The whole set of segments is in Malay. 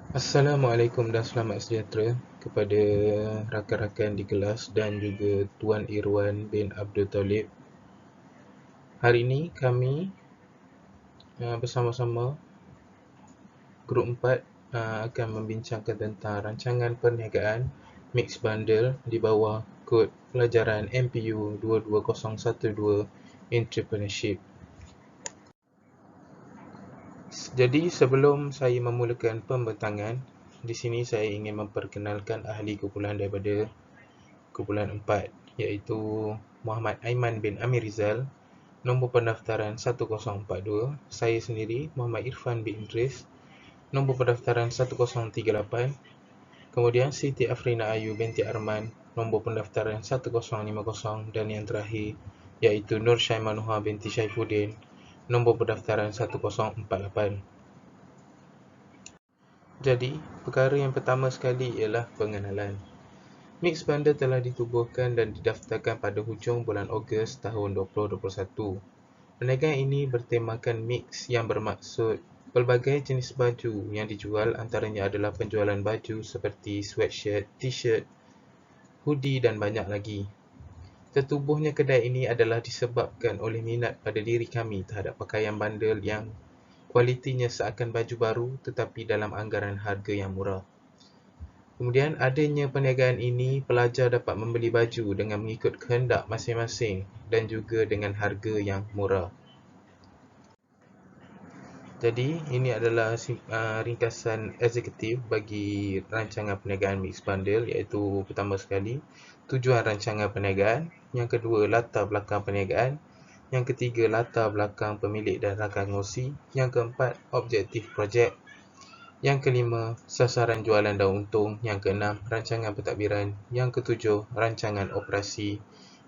Assalamualaikum dan selamat sejahtera kepada rakan-rakan di kelas dan juga Tuan Irwan bin Abdul Talib. Hari ini kami bersama-sama Grup 4 akan membincangkan tentang rancangan perniagaan Mix Bundle di bawah kod pelajaran MPU 22012 Entrepreneurship. Jadi sebelum saya memulakan pembentangan, di sini saya ingin memperkenalkan ahli kumpulan daripada kumpulan 4, iaitu Muhammad Aiman bin Amir Rizal, nombor pendaftaran 1042. Saya sendiri Muhammad Irfan bin Idris, nombor pendaftaran 1038. Kemudian Siti Afrina Ayu binti Arman, nombor pendaftaran 1050. Dan yang terakhir iaitu Nur Syaimanuha binti Syaifuddin, nombor pendaftaran 1048. Jadi, perkara yang pertama sekali ialah pengenalan. Mix Bundle telah ditubuhkan dan didaftarkan pada hujung bulan Ogos tahun 2021. Perniagaan ini bertemakan mix yang bermaksud pelbagai jenis baju yang dijual, antaranya adalah penjualan baju seperti sweatshirt, t-shirt, hoodie dan banyak lagi. Tertubuhnya kedai ini adalah disebabkan oleh minat pada diri kami terhadap pakaian bandel yang kualitinya seakan baju baru tetapi dalam anggaran harga yang murah. Kemudian adanya perniagaan ini, pelajar dapat membeli baju dengan mengikut kehendak masing-masing dan juga dengan harga yang murah. Jadi, ini adalah ringkasan eksekutif bagi rancangan perniagaan Mix Bundle, iaitu pertama sekali, tujuan rancangan perniagaan, yang kedua, latar belakang perniagaan, yang ketiga, latar belakang pemilik dan rakan kongsi, yang keempat, objektif projek, yang kelima, sasaran jualan dan untung. Yang keenam, rancangan pentadbiran. Yang ketujuh, rancangan operasi.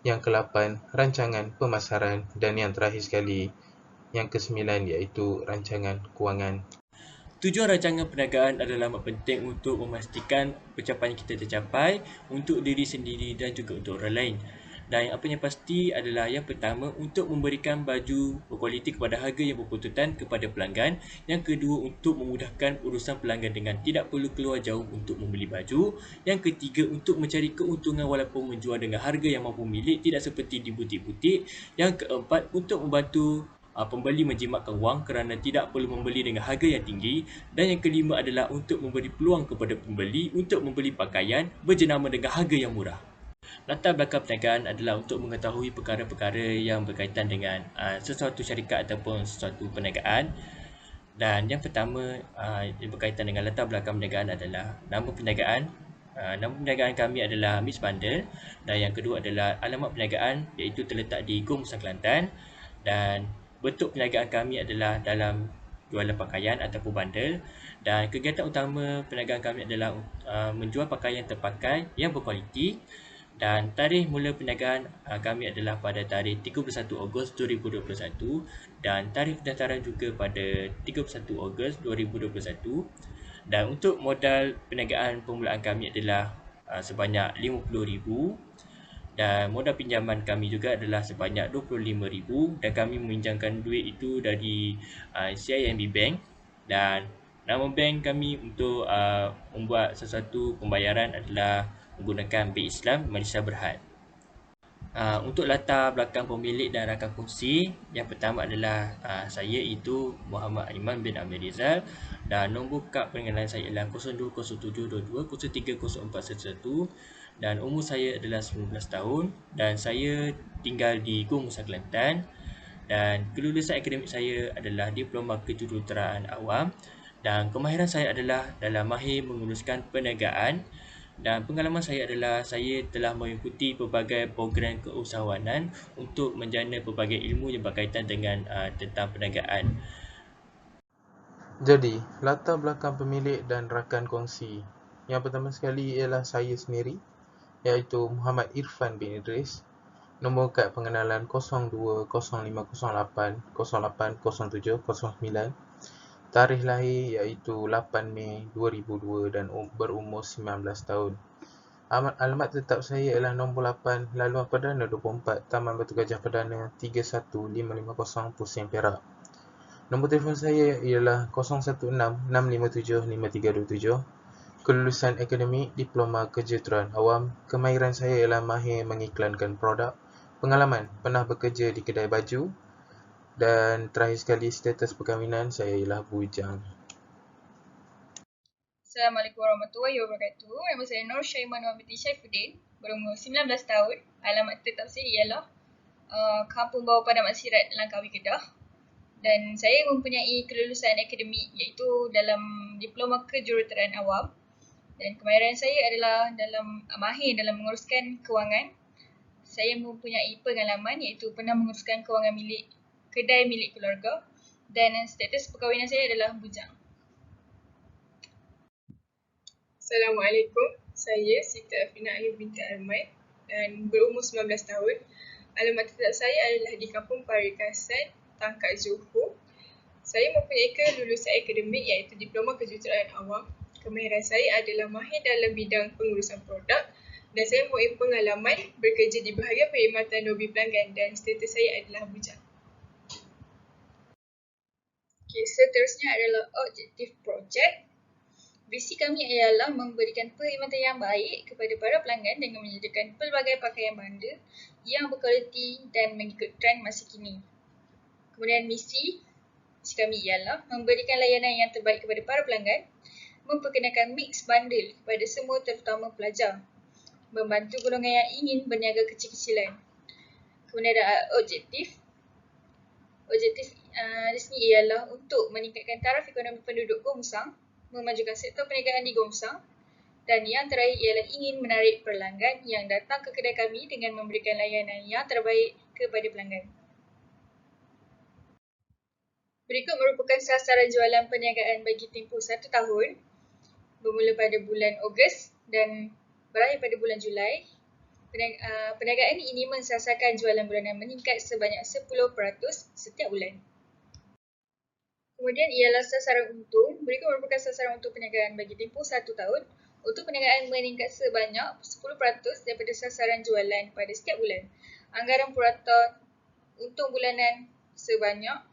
Yang kelapan, rancangan pemasaran. Dan yang terakhir sekali, yang kesembilan, iaitu rancangan kewangan. Tujuan rancangan perniagaan adalah amat penting untuk memastikan pencapaian kita tercapai untuk diri sendiri dan juga untuk orang lain. Dan apa yang pasti adalah yang pertama untuk memberikan baju berkualiti kepada harga yang berpuntutan kepada pelanggan. Yang kedua untuk memudahkan urusan pelanggan dengan tidak perlu keluar jauh untuk membeli baju. Yang ketiga untuk mencari keuntungan walaupun menjual dengan harga yang mampu milik, tidak seperti di butik-butik. Yang keempat untuk membantu pembeli menjimatkan wang kerana tidak perlu membeli dengan harga yang tinggi. Dan yang kelima adalah untuk memberi peluang kepada pembeli untuk membeli pakaian berjenama dengan harga yang murah. Latar belakang perniagaan adalah untuk mengetahui perkara-perkara yang berkaitan dengan sesuatu syarikat ataupun sesuatu perniagaan. Dan yang pertama yang berkaitan dengan latar belakang perniagaan adalah nama perniagaan. Nama perniagaan kami adalah Mix Bundle. Dan yang kedua adalah alamat perniagaan, iaitu terletak di Gong Musang Kelantan. Dan bentuk perniagaan kami adalah dalam jualan pakaian ataupun bundle. Dan kegiatan utama perniagaan kami adalah menjual pakaian terpakai yang berkualiti. Dan tarikh mula perniagaan kami adalah pada tarikh 31 Ogos 2021 dan tarikh pendaftaran juga pada 31 Ogos 2021. Dan untuk modal perniagaan permulaan kami adalah sebanyak RM50,000 dan modal pinjaman kami juga adalah sebanyak RM25,000 dan kami meminjamkan duit itu dari CIMB Bank. Dan nama bank kami untuk membuat sesuatu pembayaran adalah menggunakan Bank Islam Malaysia Berhad. Untuk latar belakang pemilik dan rakan kongsi, yang pertama adalah saya itu Muhammad Aiman bin Amir Rizal dan nombor kad pengenalan saya adalah 020722030411 dan umur saya adalah 19 tahun dan saya tinggal di Gong Musang Kelantan. Dan kelulusan akademik saya adalah Diploma Kejuruteraan Awam dan kemahiran saya adalah dalam mahir menguruskan perniagaan. Dan pengalaman saya adalah saya telah mengikuti pelbagai program keusahawanan untuk menjana pelbagai ilmu yang berkaitan dengan tentang perniagaan. Jadi, latar belakang pemilik dan rakan kongsi. Yang pertama sekali ialah saya sendiri, iaitu Muhammad Irfan bin Idris. Nombor kad pengenalan 020508080709. Tarikh lahir iaitu 8 Mei 2002 dan berumur 19 tahun. Alamat tetap saya ialah nombor 8 Laluan Perdana 24 Taman Batu Gajah Perdana 31550 Pusing Perak. Nombor telefon saya ialah 016-657-5327. Kelulusan akademik, diploma kejuruteraan awam. Kemahiran saya ialah mahir mengiklankan produk. Pengalaman, pernah bekerja di kedai baju. Dan terakhir sekali, status perkahwinan saya ialah bujang. Assalamualaikum warahmatullahi wabarakatuh. Nama saya Nur Syaiman binti Syaifuddin, berumur 19 tahun. Alamat tetap saya ialah Kampung Bawah Padang Mat Sirat, Langkawi, Kedah. Dan saya mempunyai kelulusan akademik iaitu dalam diploma kejuruteraan awam. Dan kemahiran saya adalah mahir dalam menguruskan kewangan. Saya mempunyai pengalaman iaitu pernah menguruskan kewangan kedai milik keluarga. Dan status perkahwinan saya adalah bujang. Assalamualaikum, saya Siti Afina Ayu binti Ahmad dan berumur 19 tahun. Alamat tetap saya adalah di Kampung Parikasan, Tangkak, Johor. Saya mempunyai kelulusan akademik iaitu diploma kejuruteraan awam. Kemahiran saya adalah mahir dalam bidang pengurusan produk dan saya mempunyai pengalaman bekerja di bahagian perkhidmatan lobi pelanggan dan status saya adalah bujang. Seterusnya adalah objektif projek. Visi kami ialah memberikan perkhidmatan yang baik kepada para pelanggan dengan menyediakan pelbagai pakaian banda yang berkualiti dan mengikut trend masa kini. Kemudian misi kami ialah memberikan layanan yang terbaik kepada para pelanggan, memperkenalkan mix bundle kepada semua terutama pelajar, membantu golongan yang ingin berniaga kecil-kecilan. Kemudian ada objektif resmi ialah untuk meningkatkan taraf ekonomi penduduk Gomusang, memajukan sektor perniagaan di Gomusang, dan yang terakhir ialah ingin menarik pelanggan yang datang ke kedai kami dengan memberikan layanan yang terbaik kepada pelanggan. Berikut merupakan sasaran jualan perniagaan bagi tempoh 1 tahun, bermula pada bulan Ogos dan berakhir pada bulan Julai. Perniagaan ini mensasarkan jualan bulanan meningkat sebanyak 10% setiap bulan. Kemudian ialah sasaran untung. Berikut merupakan sasaran untung perniagaan bagi tempoh 1 tahun. Untuk perniagaan meningkat sebanyak 10% daripada sasaran jualan pada setiap bulan. Anggaran purata untung bulanan sebanyak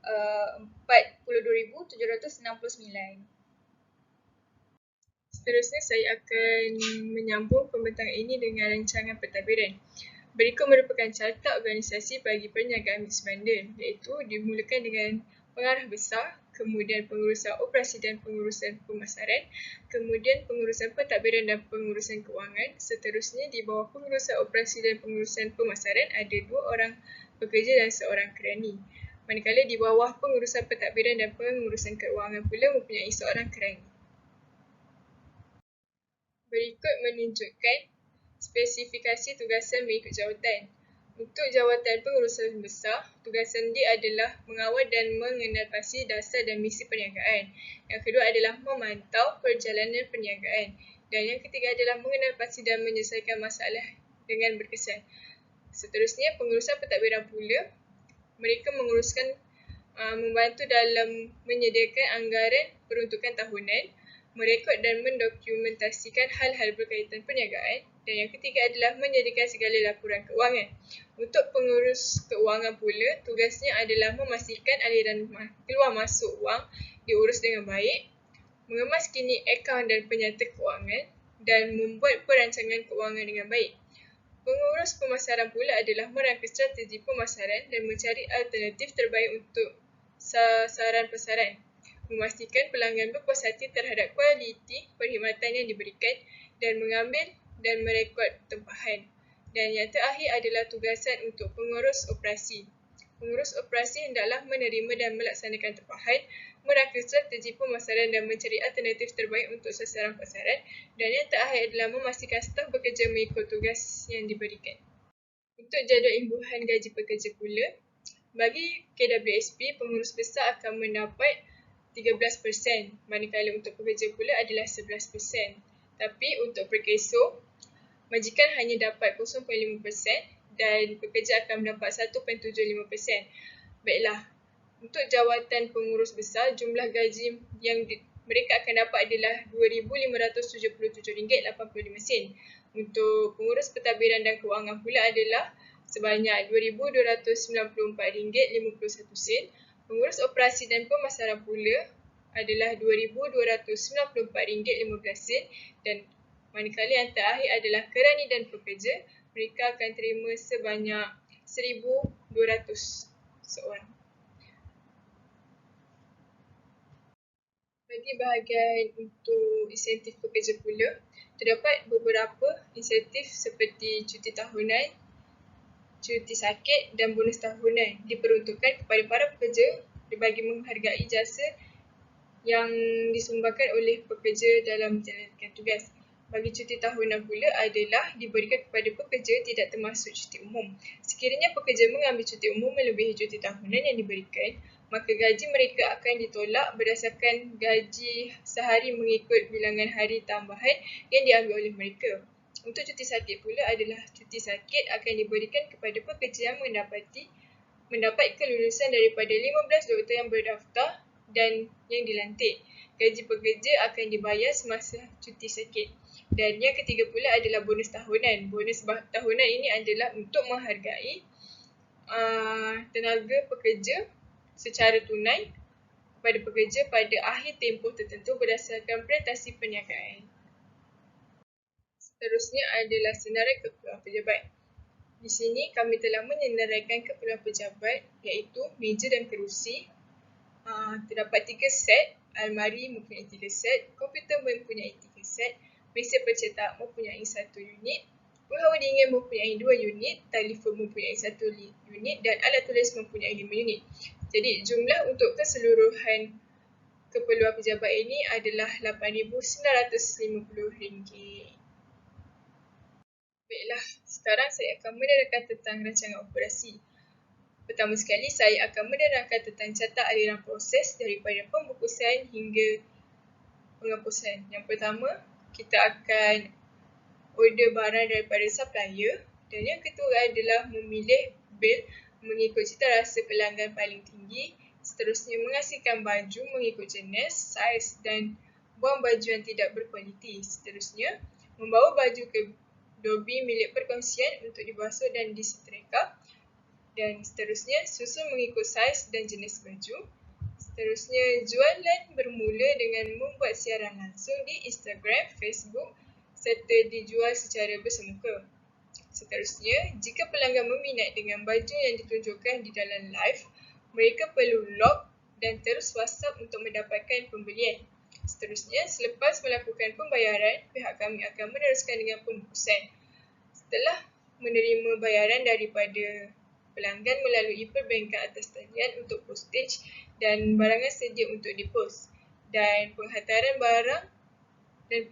RM42,769. Seterusnya saya akan menyambung pembentangan ini dengan rancangan pentadbiran. Berikut merupakan carta organisasi bagi perniagaan mix bundle, iaitu dimulakan dengan pengarah besar, kemudian pengurusan operasi dan pengurusan pemasaran, kemudian pengurusan pentadbiran dan pengurusan kewangan. Seterusnya di bawah pengurusan operasi dan pengurusan pemasaran ada 2 orang pekerja dan 1 kerani. Manakala di bawah pengurusan pentadbiran dan pengurusan kewangan pula mempunyai 1 kerani. Berikut menunjukkan spesifikasi tugasan mengikut jawatan. Untuk jawatan pengurusan besar, tugasan dia adalah mengawal dan mengenalpasti dasar dan misi perniagaan. Yang kedua adalah memantau perjalanan perniagaan. Dan yang ketiga adalah mengenalpasti dan menyelesaikan masalah dengan berkesan. Seterusnya, pengurusan pentadbiran pula, mereka membantu dalam menyediakan anggaran peruntukan tahunan, merekod dan mendokumentasikan hal-hal berkaitan perniagaan, dan yang ketiga adalah menyediakan segala laporan kewangan. Untuk pengurus kewangan pula, tugasnya adalah memastikan aliran keluar masuk wang diurus dengan baik, mengemas kini akaun dan penyata kewangan, dan membuat perancangan kewangan dengan baik. Pengurus pemasaran pula adalah merangka strategi pemasaran dan mencari alternatif terbaik untuk sasaran pasaran, memastikan pelanggan berpuas hati terhadap kualiti perkhidmatan yang diberikan dan mengambil dan merekod tempahan. Dan yang terakhir adalah tugasan untuk pengurus operasi. Pengurus operasi hendaklah menerima dan melaksanakan tempahan, merangka strategi pemasaran dan mencari alternatif terbaik untuk sasaran pasaran. Dan yang terakhir adalah memastikan staf bekerja mengikut tugas yang diberikan. Untuk jadual imbuhan gaji pekerja pula, bagi KWSP, pengurus besar akan mendapat 13%, manakala untuk pekerja pula adalah 11%. Tapi untuk perkeso, majikan hanya dapat 0.5% dan pekerja akan mendapat 1.75%. Baiklah, untuk jawatan pengurus besar, jumlah gaji yang mereka akan dapat adalah RM2,577.85. Untuk pengurus pentadbiran dan kewangan pula adalah sebanyak RM2,294.51. Pengurus operasi dan pemasaran pula adalah RM2,294.15 dan manakala yang terakhir adalah kerani dan pekerja, mereka akan terima sebanyak RM1,200 seorang. Bagi bahagian untuk insentif pekerja pula, terdapat beberapa insentif seperti cuti tahunan, cuti sakit dan bonus tahunan diperuntukkan kepada para pekerja bagi menghargai jasa yang disumbangkan oleh pekerja dalam menjalankan tugas. Bagi cuti tahunan pula adalah diberikan kepada pekerja tidak termasuk cuti umum. Sekiranya pekerja mengambil cuti umum melebihi cuti tahunan yang diberikan, maka gaji mereka akan ditolak berdasarkan gaji sehari mengikut bilangan hari tambahan yang diambil oleh mereka. Untuk cuti sakit pula adalah cuti sakit akan diberikan kepada pekerja yang mendapat kelulusan daripada 15 doktor yang berdaftar dan yang dilantik. Gaji pekerja akan dibayar semasa cuti sakit. Dan yang ketiga pula adalah bonus tahunan. Bonus tahunan ini adalah untuk menghargai tenaga pekerja secara tunai kepada pekerja pada akhir tempoh tertentu berdasarkan prestasi perniagaan. Seterusnya adalah senarai keperluan pejabat. Di sini kami telah menyenaraikan keperluan pejabat iaitu meja dan kerusi. Terdapat 3 set, almari mempunyai 3 set, komputer mempunyai 3 set, mesin pencetak mempunyai 1 unit, penghawa dingin mempunyai 2 unit, telefon mempunyai 1 unit dan alat tulis mempunyai 5 unit. Jadi jumlah untuk keseluruhan keperluan pejabat ini adalah RM8,950. Baiklah, sekarang saya akan menerangkan tentang rancangan operasi. Pertama sekali, saya akan menerangkan tentang catat aliran proses daripada pembukusan hingga penghapusan. Yang pertama, kita akan order barang daripada supplier dan yang kedua adalah memilih bil mengikut citarasa pelanggan paling tinggi. Seterusnya, mengasingkan baju mengikut jenis, saiz dan buang baju yang tidak berkualiti. Seterusnya, membawa baju ke dobi milik perkongsian untuk dibasuh dan disetrika. Dan seterusnya, susun mengikut saiz dan jenis baju. Seterusnya, jualan bermula dengan membuat siaran langsung di Instagram, Facebook serta dijual secara bersemuka. Seterusnya, jika pelanggan meminat dengan baju yang ditunjukkan di dalam live, mereka perlu log dan terus WhatsApp untuk mendapatkan pembelian. Seterusnya, selepas melakukan pembayaran, pihak kami akan meneruskan dengan pembukusan. Setelah menerima bayaran daripada pelanggan melalui perbankan atas talian untuk postage dan barangan sedia untuk dipost dan penghantaran barang dan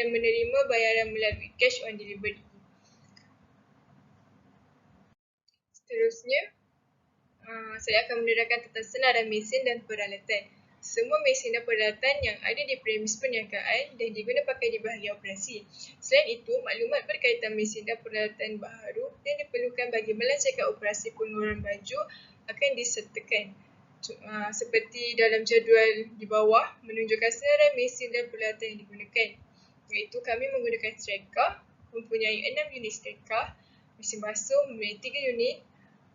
menerima bayaran melalui cash on delivery. Seterusnya, saya akan menerangkan tentang senarai mesin dan peralatan. Semua mesin dan peralatan yang ada di premis perniagaan dan diguna pakai di bahagian operasi. Selain itu, maklumat berkaitan mesin dan peralatan baharu yang diperlukan bagi melancarkan operasi pengeluaran baju akan disertakan. Seperti dalam jadual di bawah menunjukkan senarai mesin dan peralatan yang digunakan. Iaitu kami menggunakan striker, mempunyai 6 unit striker, mesin basuh mempunyai 3 unit,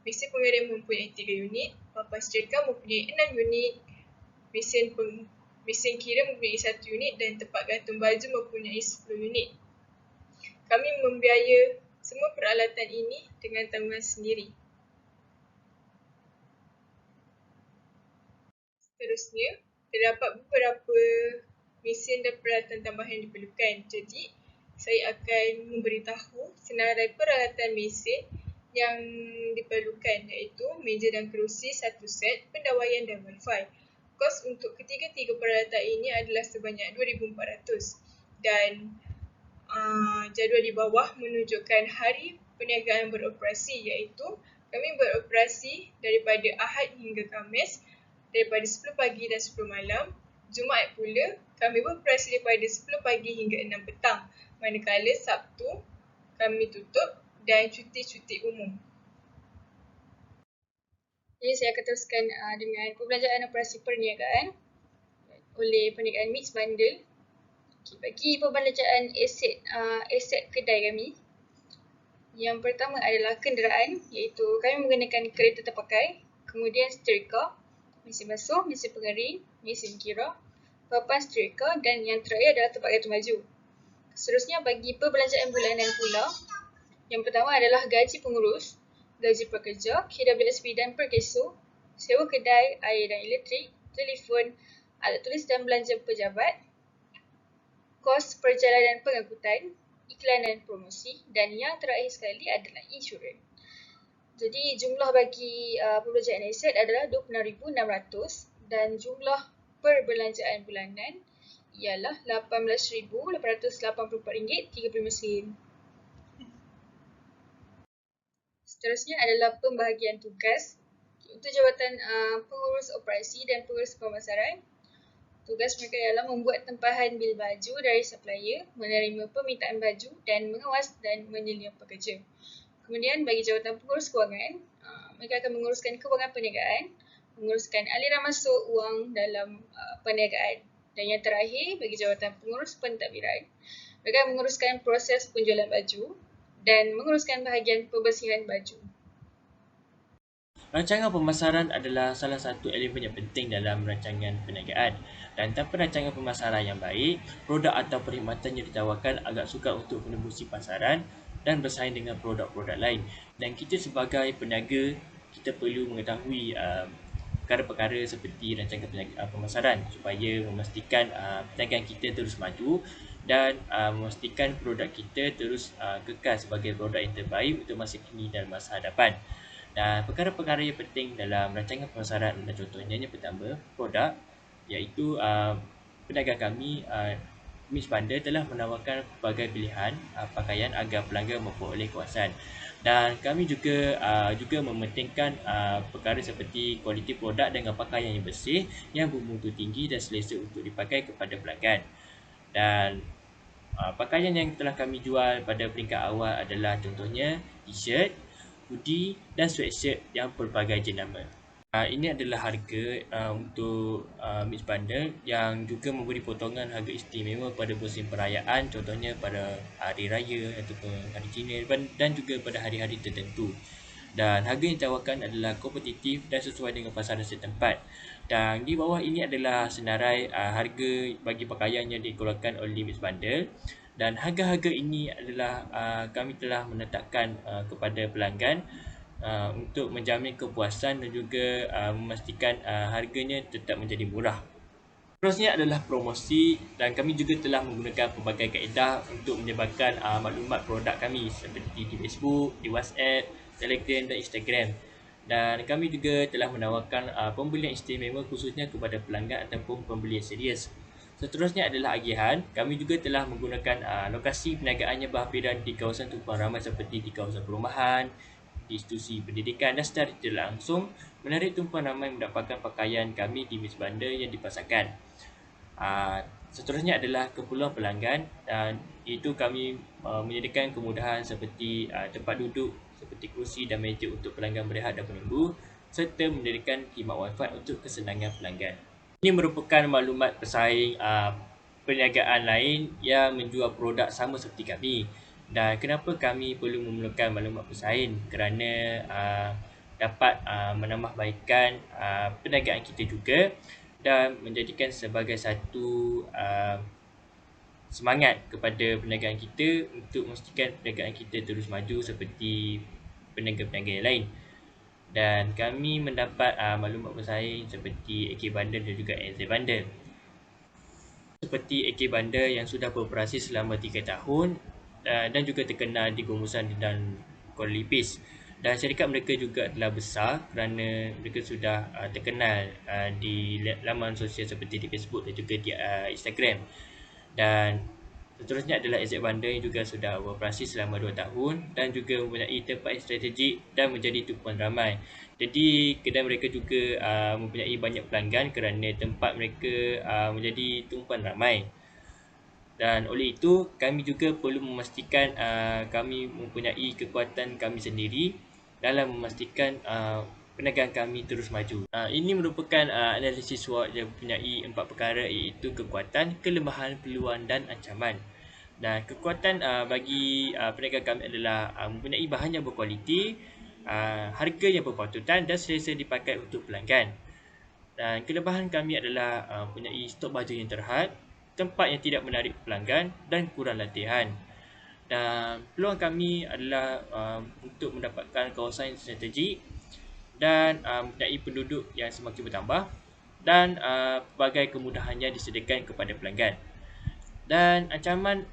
mesin pengering mempunyai 3 unit, papan striker mempunyai 6 unit, mesin kira mempunyai 1 unit dan tempat gantung baju mempunyai 10 unit. Kami membiaya semua peralatan ini dengan tanggungan sendiri. Seterusnya, terdapat beberapa mesin dan peralatan tambahan yang diperlukan. Jadi, saya akan memberitahu senarai peralatan mesin yang diperlukan iaitu meja dan kerusi 1 set, pendawaian dan wifi. Kos untuk ketiga-tiga peralatan ini adalah sebanyak RM2,400 dan jadual di bawah menunjukkan hari perniagaan beroperasi iaitu kami beroperasi daripada Ahad hingga Khamis daripada 10 pagi dan 10 malam. Jumaat pula kami beroperasi daripada 10 pagi hingga 6 petang. Manakala Sabtu kami tutup dan cuti-cuti umum. Jadi saya akan teruskan dengan pembelanjaan operasi perniagaan oleh perniagaan Mix Bundle. Bagi pembelanjaan aset kedai kami, yang pertama adalah kenderaan iaitu kami menggunakan kereta terpakai, kemudian setrika, mesin basuh, mesin pengering, mesin kira, papan setrika dan yang terakhir adalah tempat gantung baju. Seterusnya bagi perbelanjaan bulanan pula, yang pertama adalah gaji pengurus, gaji pekerja, KWSP dan perkeso, sewa kedai, air dan elektrik, telefon, alat tulis dan belanja pejabat, kos perjalanan pengangkutan, iklan dan promosi dan yang terakhir sekali adalah insurans. Jadi jumlah bagi perbelanjaan aset adalah RM26,600 dan jumlah perbelanjaan bulanan ialah RM18,884.35. Seterusnya adalah pembahagian tugas. Untuk jawatan pengurus operasi dan pengurus pemasaran, tugas mereka ialah membuat tempahan bil baju dari supplier, menerima permintaan baju dan mengawas dan menyelia pekerja. Kemudian bagi jawatan pengurus kewangan, mereka akan menguruskan kewangan perniagaan, menguruskan aliran masuk wang dalam perniagaan. Dan yang terakhir, bagi jawatan pengurus pentadbiran, mereka menguruskan proses penjualan baju dan menguruskan bahagian pembersihan baju. Rancangan pemasaran adalah salah satu elemen yang penting dalam rancangan perniagaan. Dan tanpa rancangan pemasaran yang baik, produk atau perkhidmatan yang ditawarkan agak sukar untuk menembusi pasaran dan bersaing dengan produk-produk lain. Dan kita sebagai peniaga, kita perlu mengetahui perkara-perkara seperti rancangan pemasaran supaya memastikan perniagaan kita terus maju dan memastikan produk kita terus kekal sebagai produk yang terbaik untuk masa kini dan masa hadapan. Dan perkara-perkara yang penting dalam rancangan pemasaran adalah contohnya yang pertama, produk, iaitu peniagaan kami Mix Bundle telah menawarkan pelbagai pilihan pakaian agar pelanggan memperoleh kepuasan. Dan kami juga mementingkan perkara seperti kualiti produk dengan pakaian yang bersih, yang bermutu tinggi dan selesa untuk dipakai kepada pelanggan. Dan pakaian yang telah kami jual pada peringkat awal adalah contohnya t-shirt, hoodie dan sweatshirt yang pelbagai jenama. Ini adalah harga untuk Mix Bundle yang juga memberi potongan harga istimewa pada musim perayaan, contohnya pada hari raya ataupun hari Cina dan juga pada hari-hari tertentu. Dan harga yang ditawarkan adalah kompetitif dan sesuai dengan pasaran setempat. Dan di bawah ini adalah senarai harga bagi pakaian yang dikeluarkan oleh Mix Bundle. Dan harga-harga ini adalah kami telah menetapkan kepada pelanggan untuk menjamin kepuasan dan juga memastikan harganya tetap menjadi murah. Seterusnya adalah promosi dan kami juga telah menggunakan pelbagai kaedah untuk menyebarkan maklumat produk kami seperti di Facebook, di WhatsApp, Telegram dan Instagram. Dan kami juga telah menawarkan pembelian istimewa khususnya kepada pelanggan ataupun pembeli yang serius. Seterusnya adalah agihan. Kami juga telah menggunakan lokasi perniagaan yang berhampiran di kawasan tumpuan ramai seperti di kawasan perumahan, di institusi pendidikan dan secara tidak langsung menarik tumpuan ramai mendapatkan pakaian kami di Mix Bundle yang dipasarkan. Seterusnya adalah keperluan pelanggan dan itu kami menyediakan kemudahan seperti tempat duduk seperti kerusi dan meja untuk pelanggan berehat dan menunggu serta menyediakan khidmat wifi untuk kesenangan pelanggan. Ini merupakan maklumat pesaing perniagaan lain yang menjual produk sama seperti kami. Dan kenapa kami perlu memerlukan maklumat pesaing? Kerana dapat menambahbaikkan perniagaan kita juga dan menjadikan sebagai satu semangat kepada perniagaan kita untuk memastikan perniagaan kita terus maju seperti peniaga-peniaga yang lain. Dan kami mendapat maklumat pesaing seperti AK Bundle dan juga NZ Bundle. Seperti AK Bundle yang sudah beroperasi selama 3 tahun dan juga terkenal di Gombusan dan Kuala Lipis. Dan syarikat mereka juga telah besar kerana mereka sudah terkenal di laman sosial seperti di Facebook dan juga di Instagram. Dan seterusnya adalah NZ Bundle yang juga sudah beroperasi selama 2 tahun dan juga mempunyai tempat yang strategik dan menjadi tumpuan ramai. Jadi kedai mereka juga mempunyai banyak pelanggan kerana tempat mereka menjadi tumpuan ramai. Dan oleh itu, kami juga perlu memastikan kami mempunyai kekuatan kami sendiri dalam memastikan perniagaan kami terus maju. Ini merupakan analisis SWOT yang mempunyai 4 perkara iaitu kekuatan, kelemahan, peluang dan ancaman. Dan kekuatan bagi perniagaan kami adalah mempunyai bahan yang berkualiti, harga yang berpatutan dan selesa dipakai untuk pelanggan. Dan kelebihan kami adalah mempunyai stok baju yang terhad, tempat yang tidak menarik pelanggan dan kurang latihan. Dan peluang kami adalah untuk mendapatkan kawasan yang strategik dan mempunyai penduduk yang semakin bertambah dan pelbagai kemudahan yang disediakan kepada pelanggan. Dan ancaman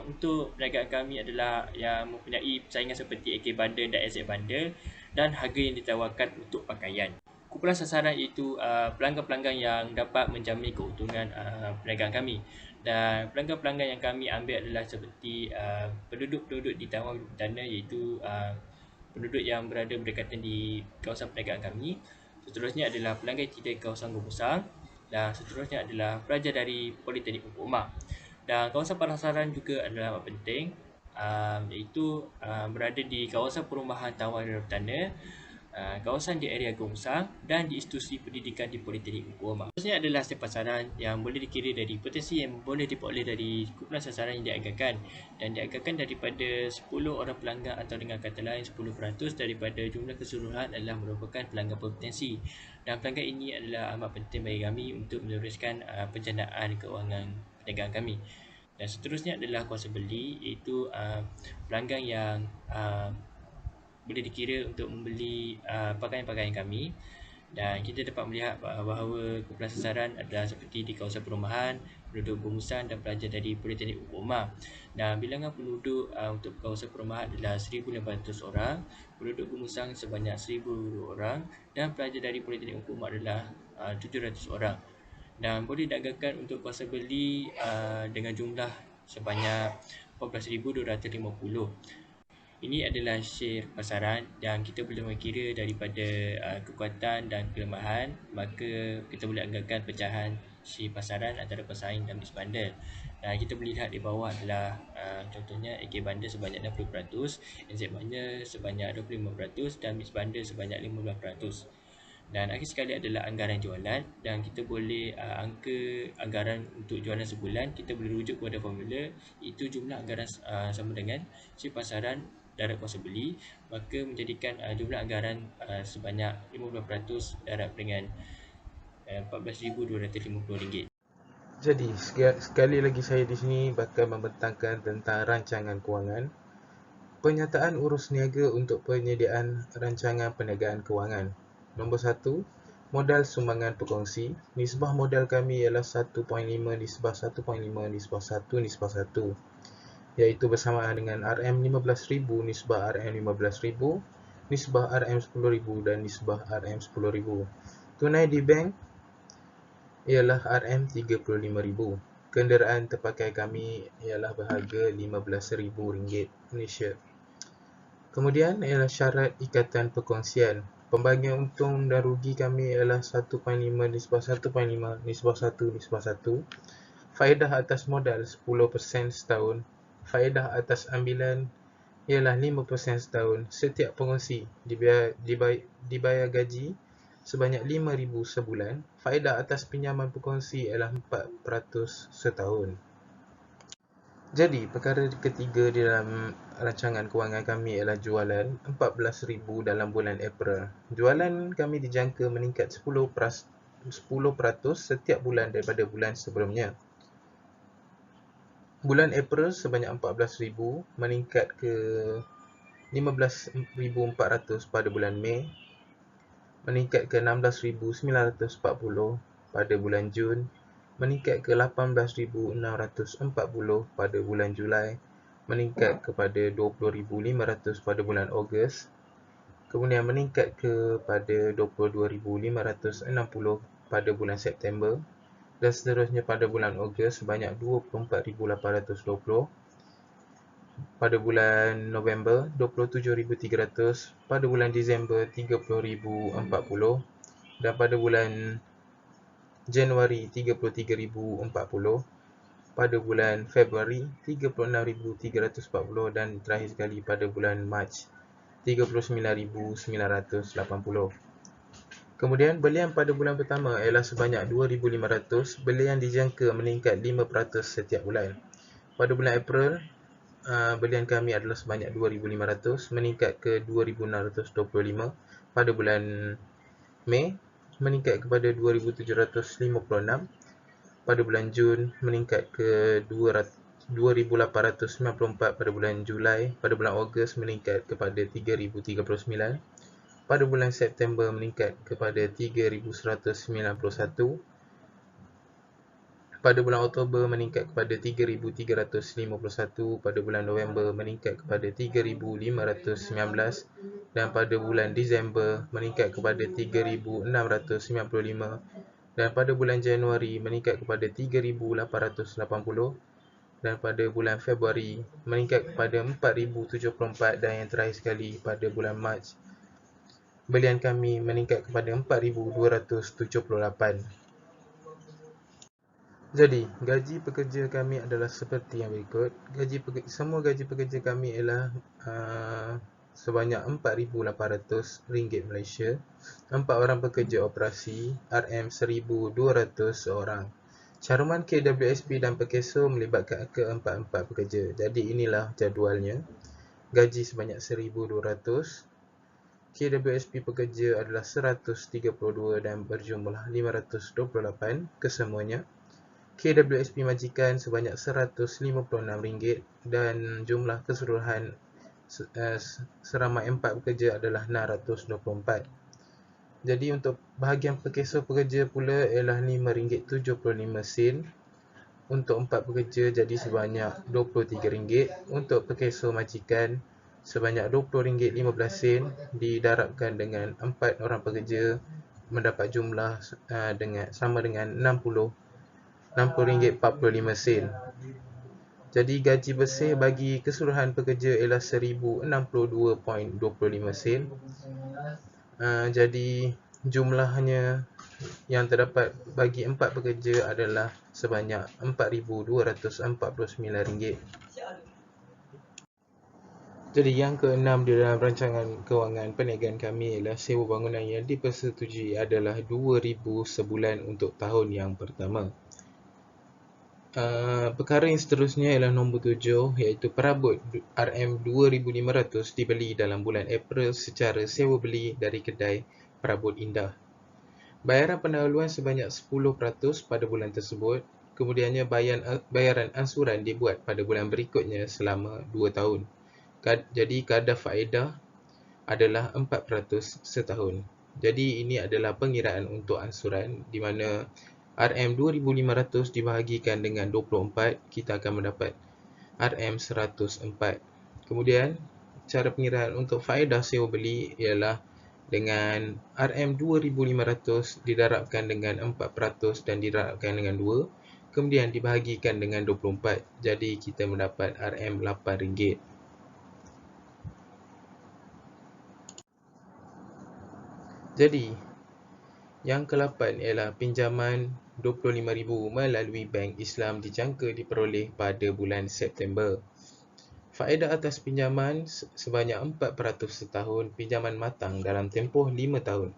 untuk perniagaan kami adalah yang mempunyai persaingan seperti AK Bundle dan SZ Bundle dan harga yang ditawarkan untuk pakaian. Kumpulan sasaran iaitu pelanggan-pelanggan yang dapat menjamin keuntungan perniagaan kami. Dan pelanggan-pelanggan yang kami ambil adalah seperti penduduk-penduduk di Taman Bintana, iaitu penduduk yang berada berdekatan di kawasan perniagaan kami. Seterusnya adalah pelanggan yang tinggal di kawasan Gobusang, dan seterusnya adalah pelajar dari Politeknik Ungku Umar. Dan kawasan pasaran juga adalah amat penting, iaitu berada di kawasan perumahan Taman Bintana, kawasan di area Gobusang dan di institusi pendidikan di Politeknik Ungku Umar. Seterusnya adalah hasil pasaran yang boleh dikira dari potensi yang boleh diperoleh dari kumpulan sasaran yang dianggarkan, dan dianggarkan daripada 10 orang pelanggan, atau dengan kata lain 10% daripada jumlah keseluruhan adalah merupakan pelanggan berpotensi. Dan pelanggan ini adalah amat penting bagi kami untuk meneruskan pencernaan keuangan perniagaan kami. Dan seterusnya adalah kuasa beli, iaitu pelanggan yang boleh dikira untuk membeli pakaian-pakaian kami. Dan kita dapat melihat bahawa kumpulan sasaran adalah seperti di kawasan perumahan, penduduk Gumusan dan pelajar dari Politeknik Ungku Umar. Dan bilangan penduduk untuk kawasan perumahan adalah 1,500 orang, penduduk Gumusan sebanyak 1,000 orang, dan pelajar dari Politeknik Ungku Umar adalah 700 orang. Dan boleh dianggarkan untuk kuasa beli dengan jumlah sebanyak 14,250. Ini adalah share pasaran yang kita boleh mengira daripada kekuatan dan kelemahan, maka kita boleh anggarkan pecahan share pasaran antara pesaing dan mix bundle. Dan kita boleh lihat di bawah adalah contohnya AK Bundle sebanyak 60%, NZ Bundle sebanyak 25% dan mix bundle sebanyak 15%. Dan akhir sekali adalah anggaran jualan, dan kita boleh angka anggaran untuk jualan sebulan. Kita boleh rujuk kepada formula, iaitu jumlah anggaran sama dengan share pasaran darab kuasa beli, maka menjadikan jumlah anggaran sebanyak 15% darab dengan RM14,250. Jadi, sekali lagi saya di sini bakal membentangkan tentang rancangan kewangan. Penyataan urus niaga untuk penyediaan rancangan perniagaan kewangan. Nombor 1, modal sumbangan berkongsi. Nisbah modal kami ialah 1.5 nisbah 1.5 nisbah 1 nisbah 1, iaitu bersamaan dengan RM15,000 nisbah RM15,000, nisbah RM10,000 dan nisbah RM10,000. Tunai di bank ialah RM35,000. Kenderaan terpakai kami ialah berharga RM15,000 Malaysia. Kemudian ialah syarat ikatan perkongsian. Pembagian untung dan rugi kami ialah 1.5 nisbah 1.5 nisbah 1 nisbah 1. Faedah atas modal 10% setahun. Faedah atas ambilan ialah 5% setahun. Setiap pengongsi dibayar gaji sebanyak RM5,000 sebulan. Faedah atas pinjaman pengongsi ialah 4% setahun. Jadi, perkara ketiga di dalam rancangan kewangan kami ialah jualan RM14,000 dalam bulan April. Jualan kami dijangka meningkat 10% setiap bulan daripada bulan sebelumnya. Bulan April sebanyak RM14,000 meningkat ke RM15,400 pada bulan Mei, meningkat ke RM16,940 pada bulan Jun, meningkat ke RM18,640 pada bulan Julai, meningkat kepada RM20,500 pada bulan Ogos, kemudian meningkat kepada RM22,560 pada bulan September, dan seterusnya pada bulan Ogos sebanyak RM24,820, pada bulan November RM27,300, pada bulan Disember RM30,040, dan pada bulan Januari RM33,040, pada bulan Februari RM36,340, dan terakhir sekali pada bulan Mac RM39,980. Kemudian belian pada bulan pertama ialah sebanyak RM2,500. Belian dijangka meningkat 5% setiap bulan. Pada bulan April, belian kami adalah sebanyak RM2,500, meningkat ke RM2,625. Pada bulan Mei, meningkat kepada 2,756. Pada bulan Jun meningkat ke 2,894 pada bulan Julai. Pada bulan Ogos meningkat kepada 3,039. Pada bulan September meningkat kepada 3,191. Pada bulan Oktober meningkat kepada 3,351, pada bulan November meningkat kepada 3,519 dan pada bulan Disember meningkat kepada 3,695 dan pada bulan Januari meningkat kepada 3,880 dan pada bulan Februari meningkat kepada 4,074 dan yang terakhir sekali pada bulan Mac belian kami meningkat kepada 4,278. Jadi, gaji pekerja kami adalah seperti yang berikut. Semua gaji pekerja kami ialah sebanyak RM4,800 Malaysia. 4 orang pekerja operasi, RM1,200 seorang. Caruman KWSP dan Perkeso melibatkan ke-4 pekerja. Jadi, inilah jadualnya. Gaji sebanyak RM1,200. KWSP pekerja adalah 132 dan berjumlah 528 kesemuanya. KWSP majikan sebanyak RM156 dan jumlah keseluruhan seramai 4 pekerja adalah 624. Jadi untuk bahagian Perkeso pekerja pula ialah RM5.75. Untuk 4 pekerja jadi sebanyak RM23. Untuk Perkeso majikan sebanyak RM20.15 didarabkan dengan 4 orang pekerja mendapat jumlah sama dengan RM60.45. Jadi gaji bersih bagi keseluruhan pekerja ialah RM1,062.25. Jadi jumlahnya yang terdapat bagi 4 pekerja adalah sebanyak RM4,249. Jadi yang keenam di dalam rancangan kewangan perniagaan kami ialah sewa bangunan yang dipersetujui adalah RM2,000 sebulan untuk tahun yang pertama. Perkara yang seterusnya ialah nombor 7 iaitu perabot RM2,500 dibeli dalam bulan April secara sewa beli dari kedai perabot indah. Bayaran pendahuluan sebanyak 10% pada bulan tersebut. Kemudiannya bayaran ansuran dibuat pada bulan berikutnya selama 2 tahun. Jadi kadar faedah adalah 4% setahun. Jadi ini adalah pengiraan untuk ansuran di mana RM2,500 dibahagikan dengan 24, kita akan mendapat RM104. Kemudian, cara pengiraan untuk faedah sewa beli ialah dengan RM2,500 didarabkan dengan 4% dan didarabkan dengan 2, kemudian dibahagikan dengan 24. Jadi, kita mendapat RM8. Jadi, yang ke-8 ialah pinjaman RM25,000 melalui Bank Islam dijangka diperoleh pada bulan September. Faedah atas pinjaman sebanyak 4% setahun, pinjaman matang dalam tempoh 5 tahun.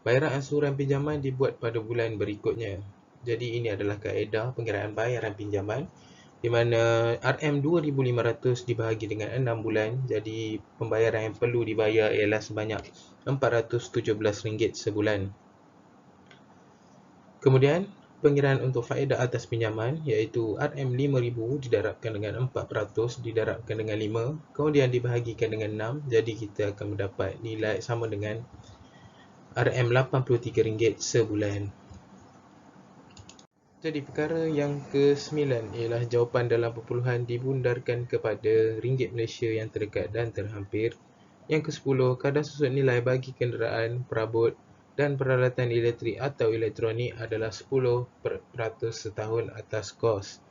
Bayaran ansuran pinjaman dibuat pada bulan berikutnya. Jadi ini adalah kaedah pengiraan bayaran pinjaman di mana RM2,500 dibahagi dengan 6 bulan. Jadi pembayaran yang perlu dibayar ialah sebanyak RM417 sebulan. Kemudian, pengiraan untuk faedah atas pinjaman iaitu RM5,000 didarabkan dengan 4%, didarabkan dengan 5, kemudian dibahagikan dengan 6, jadi kita akan mendapat nilai sama dengan RM83 sebulan. Jadi perkara yang ke-9 ialah jawapan dalam perpuluhan dibundarkan kepada ringgit Malaysia yang terdekat dan terhampir. Yang ke-10, kadar susut nilai bagi kenderaan, perabot dan peralatan elektrik atau elektronik adalah 10% setahun atas kos.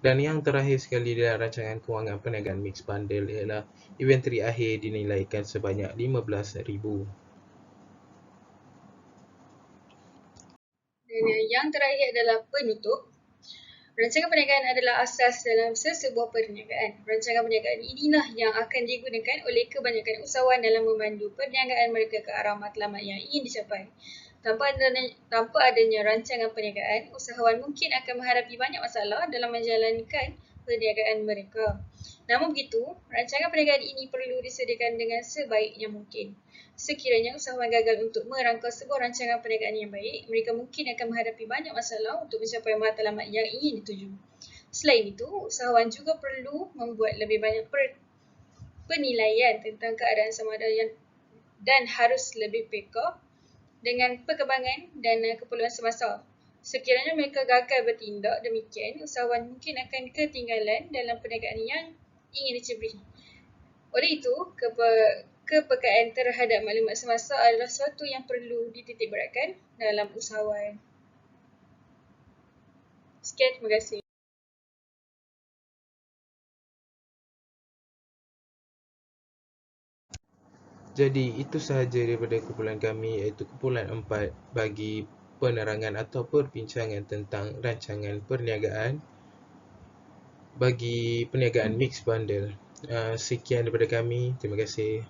Dan yang terakhir sekali dalam rancangan kewangan perniagaan mix bundle ialah inventory akhir dinilaikan sebanyak RM15,000. Dan yang terakhir adalah penutup. Rancangan perniagaan adalah asas dalam sesebuah perniagaan. Rancangan perniagaan inilah yang akan digunakan oleh kebanyakan usahawan dalam memandu perniagaan mereka ke arah matlamat yang ingin dicapai. Tanpa adanya rancangan perniagaan, usahawan mungkin akan menghadapi banyak masalah dalam menjalankan perniagaan mereka. Namun begitu, rancangan perniagaan ini perlu disediakan dengan sebaiknya mungkin. Sekiranya usahawan gagal untuk merangka sebuah rancangan perniagaan yang baik, mereka mungkin akan menghadapi banyak masalah untuk mencapai matlamat yang ingin dituju. Selain itu, usahawan juga perlu membuat lebih banyak penilaian tentang keadaan samada dan harus lebih peka dengan perkembangan dan keperluan semasa. Sekiranya mereka gagal bertindak demikian, usahawan mungkin akan ketinggalan dalam perniagaan yang ingin diceburi. Oleh itu, kepekaan terhadap maklumat semasa adalah sesuatu yang perlu dititikberatkan dalam usahawan. Sekian, terima kasih. Jadi itu sahaja daripada kumpulan kami, iaitu kumpulan 4 bagi penerangan atau perbincangan tentang rancangan perniagaan bagi perniagaan mix bundle. Sekian daripada kami. Terima kasih.